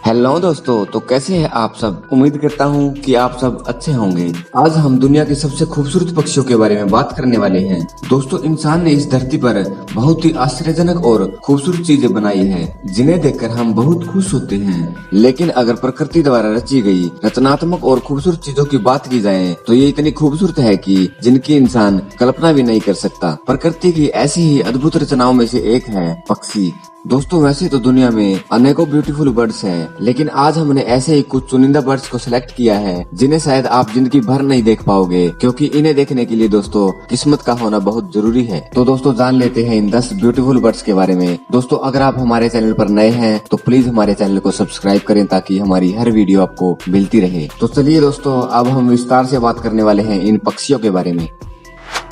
Hello दोस्तों, तो कैसे हैं आप सब। उम्मीद करता हूं कि आप सब अच्छे होंगे। आज हम दुनिया के सबसे खूबसूरत पक्षियों के बारे में बात करने वाले हैं। दोस्तों, इंसान ने इस धरती पर बहुत ही आश्चर्यजनक और खूबसूरत चीजें बनाई हैं, जिन्हें देखकर हम बहुत खुश होते हैं। लेकिन अगर प्रकृति द्वारा रची गई रचनात्मक और खूबसूरत चीजों की बात की जाए तो ये इतनी खूबसूरत है कि जिनकी इंसान कल्पना भी नहीं कर सकता। प्रकृति की ऐसी ही अद्भुत रचनाओं में से एक है पक्षी। दोस्तों, वैसे तो दुनिया में अनेकों ब्यूटीफुल बर्ड्स हैं, लेकिन आज हमने ऐसे ही कुछ चुनिंदा बर्ड्स को सिलेक्ट किया है जिन्हें शायद आप जिंदगी भर नहीं देख पाओगे, क्योंकि इन्हें देखने के लिए दोस्तों किस्मत का होना बहुत जरूरी है। तो दोस्तों, जान लेते हैं इन 10 ब्यूटीफुल बर्ड्स के बारे में। दोस्तों, अगर आप हमारे चैनल पर नए हैं तो प्लीज हमारे चैनल को सब्सक्राइब करें ताकि हमारी हर वीडियो आपको मिलती रहे। तो चलिए दोस्तों, अब हम विस्तार से बात करने वाले हैं इन पक्षियों के बारे में।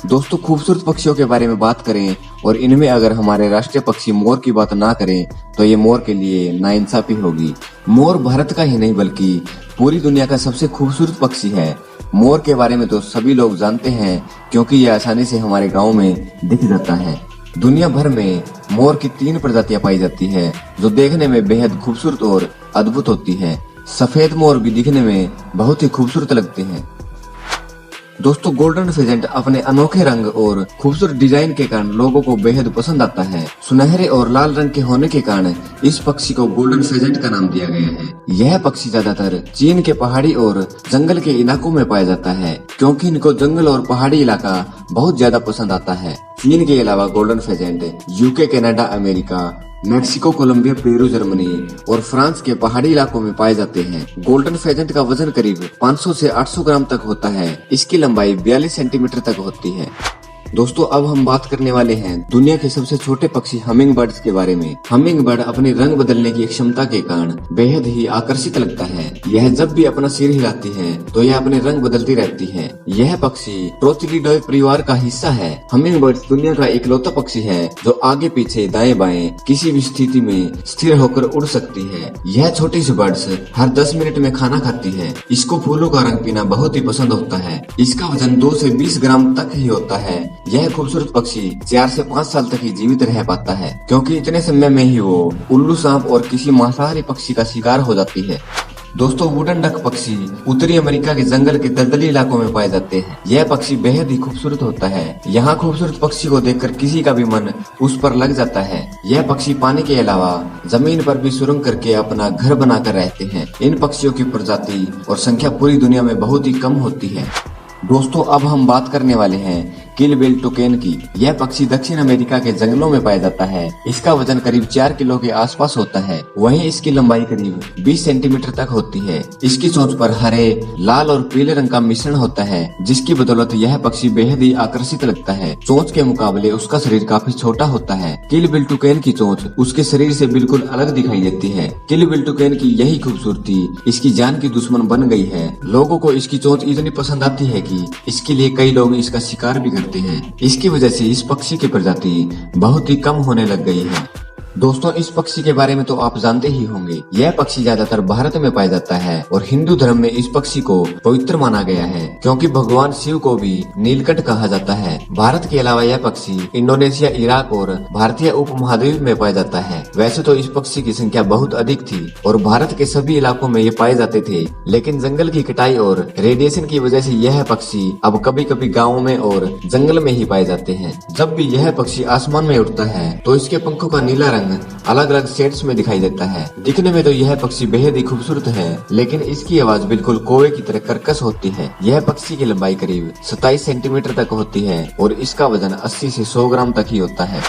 दोस्तों, खूबसूरत पक्षियों के बारे में बात करें और इनमें अगर हमारे राष्ट्रीय पक्षी मोर की बात ना करें तो ये मोर के लिए नाइंसाफी होगी। मोर भारत का ही नहीं बल्कि पूरी दुनिया का सबसे खूबसूरत पक्षी है। मोर के बारे में तो सभी लोग जानते हैं, क्योंकि ये आसानी से हमारे गाँव में दिख जाता है। दुनिया भर में मोर की 3 प्रजातियां पाई जाती है जो देखने में बेहद खूबसूरत और अद्भुत होती है। सफेद मोर भी दिखने में बहुत ही खूबसूरत लगते हैं। दोस्तों, गोल्डन फेजेंट अपने अनोखे रंग और खूबसूरत डिजाइन के कारण लोगों को बेहद पसंद आता है। सुनहरे और लाल रंग के होने के कारण इस पक्षी को गोल्डन फेजेंट का नाम दिया गया है। यह पक्षी ज्यादातर चीन के पहाड़ी और जंगल के इलाकों में पाया जाता है, क्योंकि इनको जंगल और पहाड़ी इलाका बहुत ज्यादा पसंद आता है। चीन के अलावा golden pheasant UK, Canada, America, Mexico, Colombia, Peru, Germany और फ्रांस के पहाड़ी इलाकों में पाए जाते हैं। गोल्डन फेजेंट का वजन करीब 500 से 800 ग्राम तक होता है। इसकी लंबाई 42 सेंटीमीटर तक होती है। दोस्तों, अब हम बात करने वाले हैं दुनिया के सबसे छोटे पक्षी हमिंग बर्ड्स के बारे में। हमिंग बर्ड अपने रंग बदलने की क्षमता के कारण बेहद ही आकर्षित लगता है। यह जब भी अपना सिर हिलाती है तो यह अपने रंग बदलती रहती है। यह पक्षी ट्रोचिलिडोए परिवार का हिस्सा है। हमिंग बर्ड्स दुनिया का इकलौता पक्षी है जो आगे पीछे दाएं बाएं किसी भी स्थिति में स्थिर होकर उड़ सकती है। यह छोटी सी बर्ड्स हर 10 मिनट में खाना खाती है। इसको फूलों का रंग पीना बहुत ही पसंद होता है। इसका वजन 2 से 20 ग्राम तक ही होता है। यह खूबसूरत पक्षी 4 से 5 साल तक ही जीवित रह पाता है, क्योंकि इतने समय में ही वो उल्लू, सांप और किसी मांसाहारी पक्षी का शिकार हो जाती है। दोस्तों, वुडन डक पक्षी उत्तरी अमेरिका के जंगल के दलदली इलाकों में पाए जाते हैं। यह पक्षी बेहद ही खूबसूरत होता है। यहाँ खूबसूरत पक्षी को देखकर किसी का भी मन उस पर लग जाता है। यह पक्षी पानी के अलावा जमीन पर भी सुरंग करके अपना घर बनाकर रहते हैं। इन पक्षियों की प्रजाति और संख्या पूरी दुनिया में बहुत ही कम होती है। दोस्तों, अब हम बात करने वाले हैं किल बिल टुकेन की। यह पक्षी दक्षिण अमेरिका के जंगलों में पाया जाता है। इसका वजन करीब 4 किलो के आसपास होता है। वहीं इसकी लंबाई करीब 20 सेंटीमीटर तक होती है। इसकी चोंच पर हरे, लाल और पीले रंग का मिश्रण होता है, जिसकी बदौलत यह पक्षी बेहद ही आकर्षित लगता है। चोंच के मुकाबले उसका शरीर काफी छोटा होता है। किल बिल टुकेन की चोंच उसके शरीर से बिल्कुल अलग दिखाई देती है। किल बिल टुकेन की यही खूबसूरती इसकी जान की दुश्मन बन गई है। लोगों को इसकी चोंच इतनी पसंद आती है कि इसके लिए कई लोग इसका शिकार भी करते हैं। इसकी वजह से इस पक्षी की प्रजाति बहुत ही कम होने लग गई है। दोस्तों, इस पक्षी के बारे में तो आप जानते ही होंगे। यह पक्षी ज्यादातर भारत में पाया जाता है और हिंदू धर्म में इस पक्षी को पवित्र माना गया है, क्योंकि भगवान शिव को भी नीलकंठ कहा जाता है। भारत के अलावा यह पक्षी इंडोनेशिया, इराक और भारतीय उपमहाद्वीप में पाया जाता है। वैसे तो इस पक्षी की संख्या बहुत अधिक थी और भारत के सभी इलाकों में ये पाए जाते थे, लेकिन जंगल की कटाई और रेडिएशन की वजह से यह पक्षी अब कभी कभी गाँव में और जंगल में ही पाए जाते हैं। जब भी यह पक्षी आसमान में उड़ता है तो इसके पंखों का नीला रंग अलग अलग शेड्स में दिखाई देता है। दिखने में तो यह पक्षी बेहद ही खूबसूरत है, लेकिन इसकी आवाज बिल्कुल कौवे की तरह कर्कश होती है। यह पक्षी की लंबाई करीब 27 सेंटीमीटर तक होती है और इसका वजन 80 से 100 ग्राम तक ही होता है।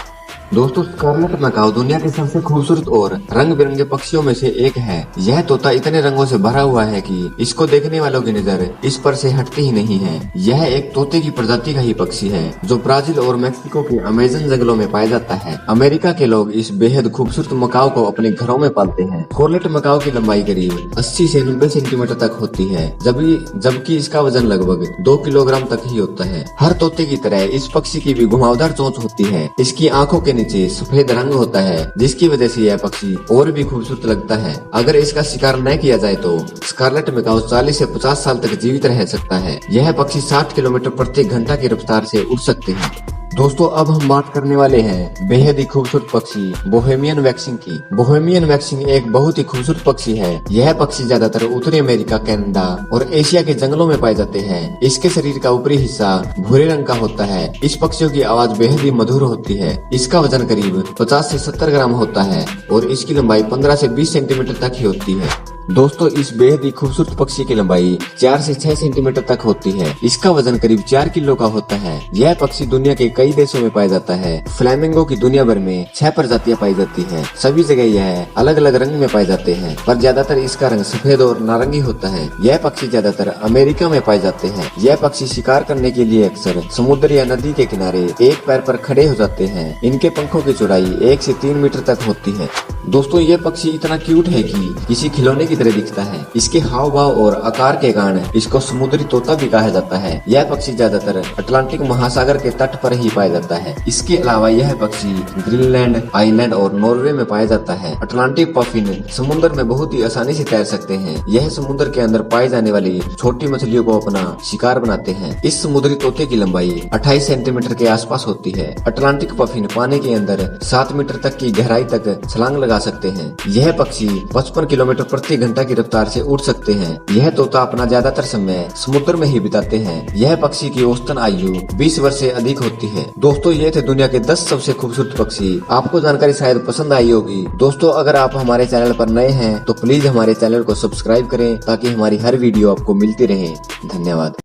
दोस्तों, स्कारलेट मैकाऊ दुनिया के सबसे खूबसूरत और रंग बिरंगे पक्षियों में से एक है। यह तोता इतने रंगों से भरा हुआ है कि इसको देखने वालों की नजर इस पर से हटती ही नहीं है। यह एक तोते की प्रजाति का ही पक्षी है जो ब्राजील और मैक्सिको के अमेजन जंगलों में पाया जाता है। अमेरिका के लोग इस बेहद खूबसूरत मकाऊ को अपने घरों में पालते हैं। स्कारलेट मैकाऊ की लंबाई करीब 80 से 90 सेंटीमीटर तक होती है, जबकि इसका वजन लगभग 2 किलोग्राम तक ही होता है। हर तोते की तरह इस पक्षी की भी घुमावदार चोंच होती है। इसकी आंखों के नीचे सफेद रंग होता है, जिसकी वजह से यह पक्षी और भी खूबसूरत लगता है। अगर इसका शिकार न किया जाए तो स्कारलेट मैकाऊ 40 से 50 साल तक जीवित रह सकता है। यह पक्षी 60 किलोमीटर प्रति घंटा की रफ्तार से उड़ सकते हैं। दोस्तों अब हम बात करने वाले हैं बेहद ही खूबसूरत पक्षी बोहेमियन वैक्सिंग की। बोहेमियन वैक्सिंग एक बहुत ही खूबसूरत पक्षी है। यह पक्षी ज्यादातर उत्तरी अमेरिका, कनाडा और एशिया के जंगलों में पाए जाते हैं। इसके शरीर का ऊपरी हिस्सा भूरे रंग का होता है। इस पक्षियों की आवाज बेहद ही मधुर होती है। इसका वजन करीब 50 से 70 ग्राम होता है और इसकी लंबाई 15 से 20 सेंटीमीटर तक ही होती है। दोस्तों इस बेहद ही खूबसूरत पक्षी की लंबाई 4 से 6 सेंटीमीटर तक होती है। इसका वजन करीब 4 किलो का होता है। यह पक्षी दुनिया के कई देशों में पाया जाता है। फ्लैमिंगो की दुनिया भर में 6 प्रजातियां पाई जाती हैं। सभी जगह यह अलग अलग रंग में पाए जाते हैं, पर ज्यादातर इसका रंग सफेद और नारंगी होता है। यह पक्षी ज्यादातर अमेरिका में पाए जाते हैं। यह पक्षी शिकार करने के लिए अक्सर समुद्र या नदी के किनारे एक पैर पर खड़े हो जाते हैं। इनके पंखों की चौड़ाई 1 से 3 मीटर तक होती है। दोस्तों ये पक्षी इतना क्यूट है कि किसी खिलौने की तरह दिखता है। इसके हाव भाव और आकार के कारण इसको समुद्री तोता भी कहा जाता है। यह पक्षी ज्यादातर अटलांटिक महासागर के तट पर ही पाया जाता है। इसके अलावा यह पक्षी ग्रीनलैंड, आइलैंड और नॉर्वे में पाया जाता है। अटलांटिक पफिन समुद्र में बहुत ही आसानी से तैर सकते हैं। यह समुद्र के अंदर पाई जाने वाली छोटी मछलियों को अपना शिकार बनाते हैं। इस समुद्री तोते की लंबाई 28 सेंटीमीटर के आसपास होती है। अटलांटिक पफिन पानी के अंदर 7 मीटर तक की गहराई तक छलांग लगा सकते हैं। यह पक्षी 55 किलोमीटर प्रति घंटा की रफ्तार से उड़ सकते हैं। यह तोता अपना ज्यादातर समय समुद्र में ही बिताते हैं। यह पक्षी की औसतन आयु 20 वर्ष से अधिक होती है। दोस्तों ये थे दुनिया के 10 सबसे खूबसूरत पक्षी। आपको जानकारी शायद पसंद आई होगी। दोस्तों अगर आप हमारे चैनल पर नए हैं तो प्लीज हमारे चैनल को सब्सक्राइब करें ताकि हमारी हर वीडियो आपको मिलती रहे। धन्यवाद।